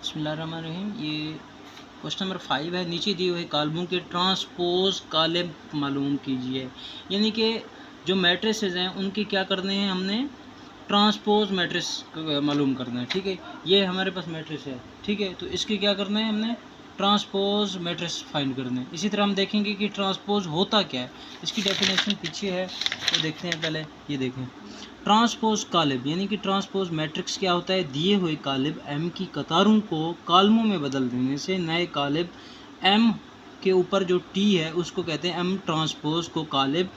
बिस्मिल्लाहिर्रहमानिर्रहीम। ये question number 5 है। नीचे दिए हुए कॉलमों के ट्रांसपोज कॉलम मालूम कीजिए। यानी कि जो मैट्रिसेस हैं उनके क्या करने हैं, हमने ट्रांसपोज मैट्रिस मालूम करना है। ठीक है, ये हमारे पास मैट्रिस है। ठीक है, तो इसके क्या करना है, हमने ट्रांसपोज मैट्रिस फाइंड करना है। इसी तरह हम देखेंगे कि ट्रांसपोज होता क्या है। इसकी डेफिनेशन पीछे है, तो देखते हैं। पहले ये देखें, ट्रांसपोज कालिब यानी कि ट्रांसपोज मैट्रिक्स क्या होता है। दिए हुए कालिब एम की कतारों को कॉलमों में बदल देने से नए कालिब एम के ऊपर जो टी है उसको कहते हैं एम ट्रांसपोज को कालिब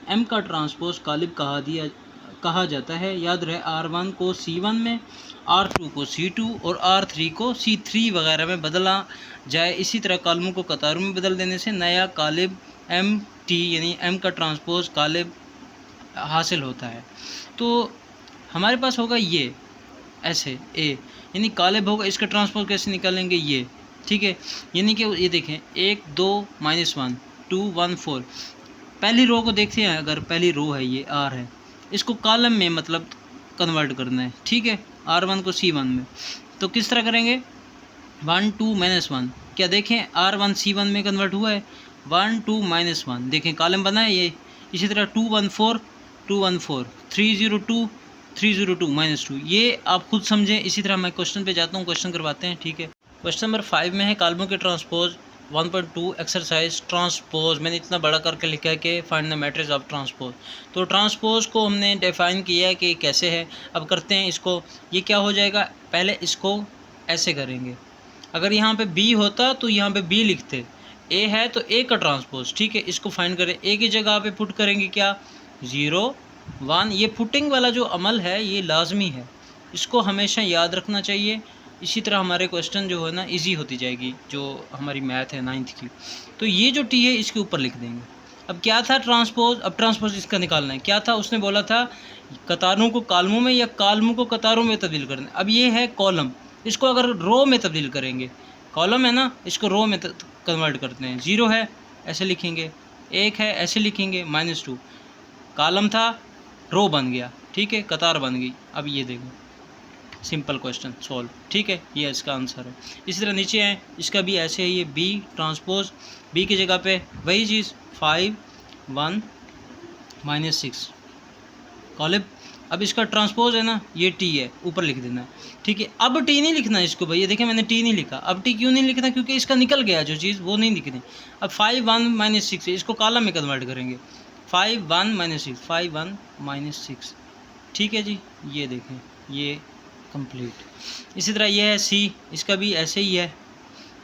एम का ट्रांसपोज कालिब कहा जाता है। याद रहे, R1 को C1 में, R2 को C2 और R3 को C3 वगैरह में बदला जाए। इसी तरह कॉलमों को कतारों में बदल देने से नया कालिब एम टी यानी एम का ट्रांसपोज कालिब हासिल होता है। तो हमारे पास होगा ये ऐसे ए यानी कालिब होगा। इसका ट्रांसपोज कैसे निकालेंगे ये, ठीक है। यानी कि ये देखें 1 2 -1 2 1 4। पहली रो को देखते हैं, अगर पहली रो है ये आर है, इसको कॉलम में मतलब कन्वर्ट करना है। ठीक है, R1 को C1 में, तो किस तरह करेंगे 1 2 -1। क्या देखें R1 C1 में कन्वर्ट हुआ है, 1 2 -1 देखें कॉलम बना है ये। इसी तरह 2 1 4 2 1 4 3 0 2 3 0 2 -2, ये आप खुद समझें। इसी तरह मैं क्वेश्चन पे जाता हूँ, क्वेश्चन करवाते हैं। ठीक है, क्वेश्चन नंबर 5 में है कॉलमों के ट्रांसपोज 1.2 एक्सरसाइज ट्रांसपोज। मैंने इतना बड़ा करके लिखा है कि find the matrix of transpose. तो ट्रांसपोज को हमने डिफाइन किया है कि कैसे है। अब करते हैं इसको। ये क्या हो जाएगा, पहले इसको ऐसे करेंगे। अगर यहाँ पे बी होता तो यहाँ पे बी लिखते, ए है तो ए का ट्रांसपोज। ठीक है, इसको फाइंड करें। ए की जगह पे पुट करेंगे क्या 0 1। ये पुटिंग वाला जो अमल है ये लाजमी है, इसको हमेशा याद रखना चाहिए। इसी तरह हमारे क्वेश्चन जो है ना इजी होती जाएगी, जो हमारी मैथ है 9th की। तो ये जो टी है इसके ऊपर लिख देंगे। अब क्या था ट्रांसपोज, अब ट्रांसपोज इसका निकालना है। क्या था, उसने बोला था कतारों को कॉलमों में या कॉलमों को कतारों में तब्दील करना है। अब ये है कॉलम, इसको अगर रो में तब्दील करेंगे, कॉलम है ना, इसको रो में कन्वर्ट करते हैं। 0 है ऐसे लिखेंगे, 1 है ऐसे लिखेंगे, -2। कॉलम था रो बन गया, ठीक है, कतार बन गई। अब ये देखो सिंपल क्वेश्चन सॉल्व। ठीक है, ये इसका आंसर है। इसी तरह नीचे है, इसका भी ऐसे है। ये बी ट्रांसपोज, बी की जगह पे वही चीज़ 5 1 -6 कॉलिब। अब इसका ट्रांसपोज है ना, ये टी है, ऊपर लिख देना है। ठीक है, अब टी नहीं लिखना है इसको भैया, देखें मैंने टी नहीं लिखा। अब टी क्यों नहीं लिखना, क्योंकि इसका निकल गया जो चीज़, वो नहीं लिखनी। अब 5 1 -6 है, इसको कॉलम में कन्वर्ट करेंगे। 5 1 -6 5 1 -6। ठीक है जी, ये देखें ये कंप्लीट। इसी तरह ये है सी, इसका भी ऐसे ही है।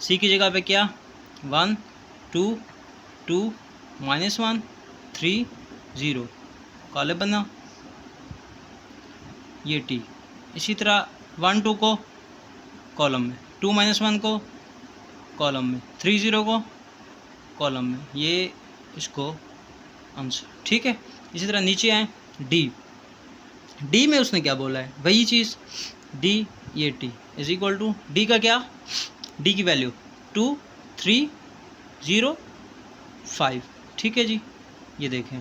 सी की जगह पे क्या 1 2 2 -1 3 0 कॉलम बना, ये टी। इसी तरह 1 2 को कॉलम में, 2 -1 को कॉलम में, 3 0 को कॉलम में, ये इसको आंसर। ठीक है, इसी तरह नीचे आए डी। डी में उसने क्या बोला है, वही चीज़ डी, ये T is equal to D का क्या, डी की वैल्यू 2 3 0 5। ठीक है जी, ये देखें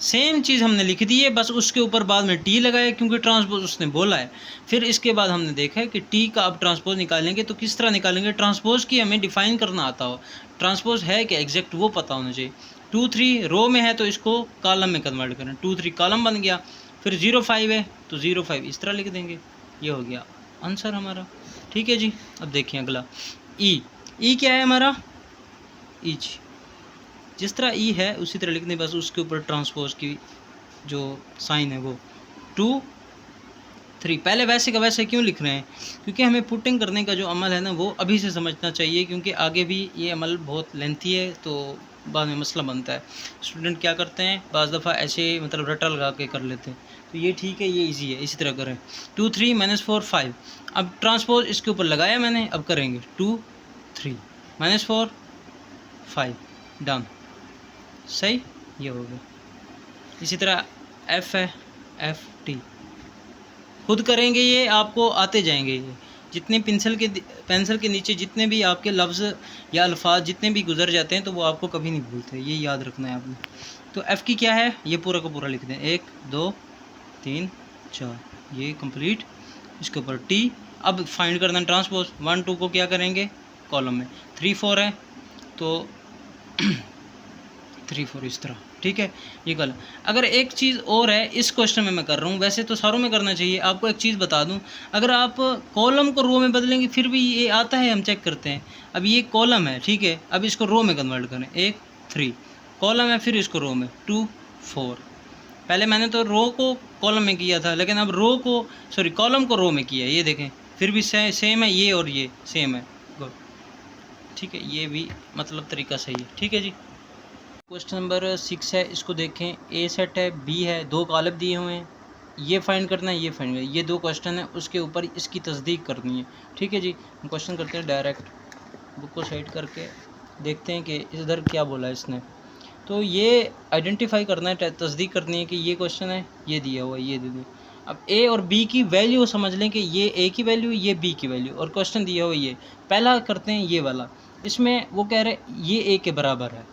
सेम चीज़ हमने लिख दी है, बस उसके ऊपर बाद में टी लगाया क्योंकि ट्रांसपोज उसने बोला है। फिर इसके बाद हमने देखा है कि टी का अब ट्रांसपोज निकालेंगे तो किस तरह निकालेंगे, ट्रांसपोज की हमें डिफाइन करना आता हो। ट्रांसपोज है क्या एग्जैक्ट वो पता होना चाहिए। 2 3 रो में है तो इसको कॉलम में कन्वर्ट करें, 2 3 कॉलम बन गया। फिर 0 5 है तो 0 5 इस तरह लिख देंगे, ये हो गया आंसर हमारा। ठीक है जी, अब देखिए अगला ई। ई क्या है हमारा, ई जी, जिस तरह ई है उसी तरह लिखने, बस उसके ऊपर ट्रांसपोज की जो साइन है वो 2 3। पहले वैसे का वैसे क्यों लिख रहे हैं, क्योंकि हमें पुटिंग करने का जो अमल है ना वो अभी से समझना चाहिए, क्योंकि आगे भी ये अमल बहुत लेंथी है तो बाद में मसला बनता है। स्टूडेंट क्या करते हैं बाज़ दफ़ा ऐसे मतलब रटा लगा के कर लेते हैं, तो ये ठीक है, ये ईजी है। इसी तरह करें 2 3 -4 5। अब ट्रांसपोज इसके ऊपर लगाया मैंने, अब करेंगे 2 3 -4 5 डन, सही, ये हो गया। इसी तरह एफ है, एफ टी खुद करेंगे, ये आपको आते जाएंगे। ये जितने पेंसिल के नीचे जितने भी आपके लफ्ज़ या अल्फाज जितने भी गुजर जाते हैं तो वो आपको कभी नहीं भूलते, ये याद रखना है आपने। तो एफ़ की क्या है, ये पूरा का पूरा लिख दें, 1 2 3 4, ये कंप्लीट। इसके ऊपर टी, अब फाइंड करना है ट्रांसपोज, 1 2 को क्या करेंगे कॉलम में, 3 4 है तो 3 4 इस तरह, ठीक है ये कॉलम। अगर एक चीज़ और है इस क्वेश्चन में मैं कर रहा हूँ, वैसे तो सारों में करना चाहिए, आपको एक चीज़ बता दूँ, अगर आप कॉलम को रो में बदलेंगे फिर भी ये आता है, हम चेक करते हैं। अब ये कॉलम है, ठीक है, अब इसको रो में कन्वर्ट करें, 1 3 कॉलम है, फिर इसको रो में 2 4। पहले मैंने तो रो को कॉलम में किया था, लेकिन अब रो को सॉरी कॉलम को रो में किया, ये देखें फिर भी सेम है, ये और ये सेम है, गुड, ठीक है, ये भी मतलब तरीका सही है, ठीक है जी। क्वेश्चन नंबर 6 है, इसको देखें, ए सेट है, बी है, 2 कॉलम दिए हुए हैं, ये फाइंड करना है, ये फाइंड करना है, ये 2 क्वेश्चन है, उसके ऊपर इसकी तस्दीक करनी है, ठीक है जी। हम क्वेश्चन करते हैं डायरेक्ट, बुक को साइड करके देखते हैं कि इधर क्या बोला है इसने। तो ये आइडेंटिफाई करना है, तस्दीक करनी है कि ये क्वेश्चन है, ये दिया हुआ है, ये दे दें। अब ए और बी की वैल्यू समझ लें कि ये ए की वैल्यू, ये बी की वैल्यू, और क्वेश्चन दिया हुआ ये। पहला करते हैं ये वाला, इसमें वो कह रहे ये ए के बराबर है,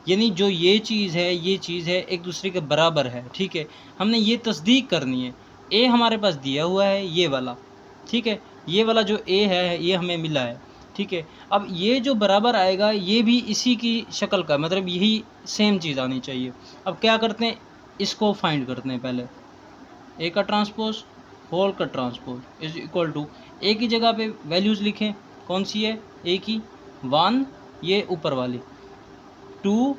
यानी जो ये चीज़ है ये चीज़ है एक दूसरे के बराबर है, ठीक है। हमने ये तस्दीक करनी है, ए हमारे पास दिया हुआ है ये वाला, ठीक है, ये वाला जो ए है ये हमें मिला है, ठीक है। अब ये जो बराबर आएगा ये भी इसी की शक्ल का, मतलब यही सेम चीज़ आनी चाहिए। अब क्या करते हैं, इसको फाइंड करते हैं पहले, ए का ट्रांसपोज होल का ट्रांसपोज इज इक्वल टू, ए की जगह पे वैल्यूज़ लिखें, कौन सी है ए की 1, ये ऊपर वाली 2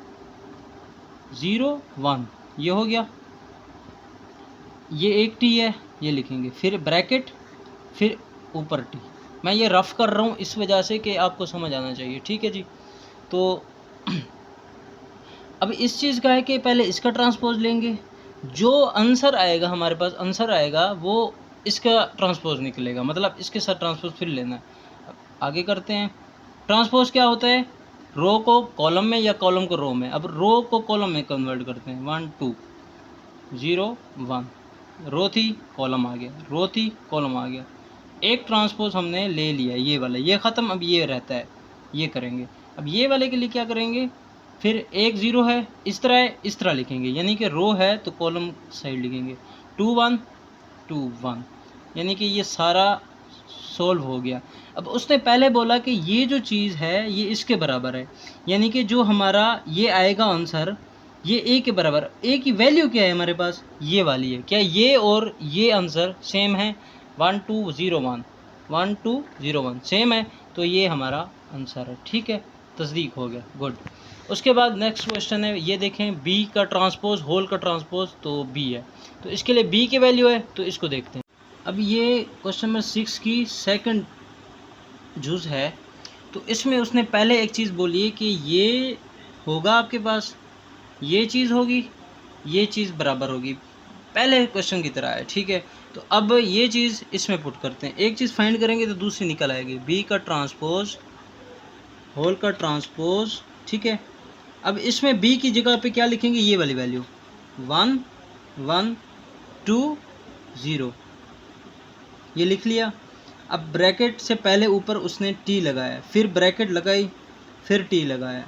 0 1, ये हो गया, ये एक टी है, ये लिखेंगे, फिर ब्रैकेट, फिर ऊपर टी। मैं ये रफ़ कर रहा हूँ इस वजह से कि आपको समझ आना चाहिए, ठीक है जी। तो अब इस चीज़ का है कि पहले इसका ट्रांसपोज लेंगे, जो आंसर आएगा हमारे पास, आंसर आएगा वो इसका ट्रांसपोज निकलेगा, मतलब इसके साथ ट्रांसपोज फिर लेना है। अब आगे करते हैं, ट्रांसपोज क्या होता है, रो को कॉलम में या कॉलम को रो में। अब रो को कॉलम में कन्वर्ट करते हैं, 1 2 0 1, रो थी कॉलम आ गया, रो थी कॉलम आ गया, एक ट्रांसपोज हमने ले लिया, ये वाला ये ख़त्म, अब ये रहता है, ये करेंगे। अब ये वाले के लिए क्या करेंगे, फिर 1 0 है, इस तरह लिखेंगे, यानी कि रो है तो कॉलम साइड लिखेंगे, 2 1 2 1, यानी कि ये सारा सोल्व हो गया। अब उसने पहले बोला कि ये जो चीज़ है ये इसके बराबर है, यानी कि जो हमारा ये आएगा आंसर ये ए के बराबर, ए की वैल्यू क्या है हमारे पास, ये वाली है, क्या ये और ये आंसर सेम है, 1 2 0 1 1 2 0 1 सेम है, तो ये हमारा आंसर है, ठीक है, तस्दीक हो गया, गुड। उसके बाद नेक्स्ट क्वेश्चन है, ये देखें, बी का ट्रांसपोज होल का ट्रांसपोज, तो बी है, तो इसके लिए बी की वैल्यू है, तो इसको देखते हैं। अब ये क्वेश्चन नंबर 6 की सेकंड जुज़ है, तो इसमें उसने पहले एक चीज़ बोली है कि ये होगा आपके पास, ये चीज़ होगी, ये चीज़ बराबर होगी, पहले क्वेश्चन की तरह है, ठीक है। तो अब ये चीज़ इसमें पुट करते हैं, एक चीज़ फाइंड करेंगे तो दूसरी निकल आएगी, बी का ट्रांसपोज होल का ट्रांसपोज, ठीक है। अब इसमें बी की जगह पे क्या लिखेंगे, ये वाली वैल्यू 1 1 2 0, ये लिख लिया। अब ब्रैकेट से पहले ऊपर उसने टी लगाया, फिर ब्रैकेट लगाई, फिर टी लगाया।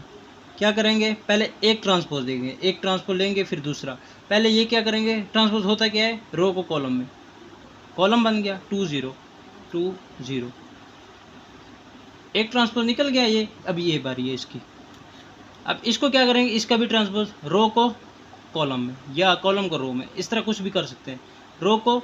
क्या करेंगे, पहले एक ट्रांसपोज देंगे, एक ट्रांसपोज लेंगे, फिर दूसरा। पहले ये क्या करेंगे, ट्रांसपोज होता क्या है, रो को कॉलम में, कॉलम बन गया 2 0 2 0, एक ट्रांसपोज निकल गया ये। अब ये बारी है इसकी, अब इसको क्या करेंगे, इसका भी ट्रांसपोज, रो को कॉलम में या कॉलम को रो में, इस तरह कुछ भी कर सकते हैं, रो को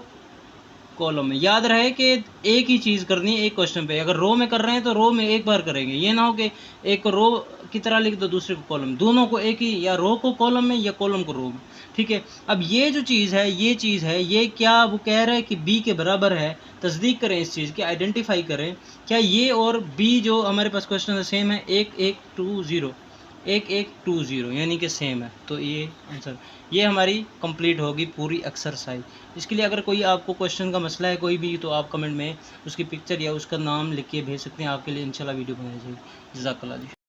कॉलम में। याद रहे कि एक ही चीज़ करनी है एक क्वेश्चन पे, अगर रो में कर रहे हैं तो रो में एक बार करेंगे, ये ना हो कि एक को रो की तरह लिख दो दूसरे को कॉलम, दोनों को एक ही, या रो को कॉलम में या कॉलम को रो में, ठीक है। अब ये जो चीज़ है ये क्या वो कह रहा है कि बी के बराबर है, तस्दीक करें इस चीज़ की, आइडेंटिफाई करें क्या ये और बी जो हमारे पास क्वेश्चन है सेम है, 1 1 2 0 1 1 2 0, यानी कि सेम है, तो ये आंसर, ये हमारी कंप्लीट होगी पूरी एक्सरसाइज। इसके लिए अगर कोई आपको क्वेश्चन का मसला है कोई भी, तो आप कमेंट में उसकी पिक्चर या उसका नाम लिख के भेज सकते हैं, आपके लिए इंशाल्लाह वीडियो बनाई जाएगी। जज़ाकल्लाह जी।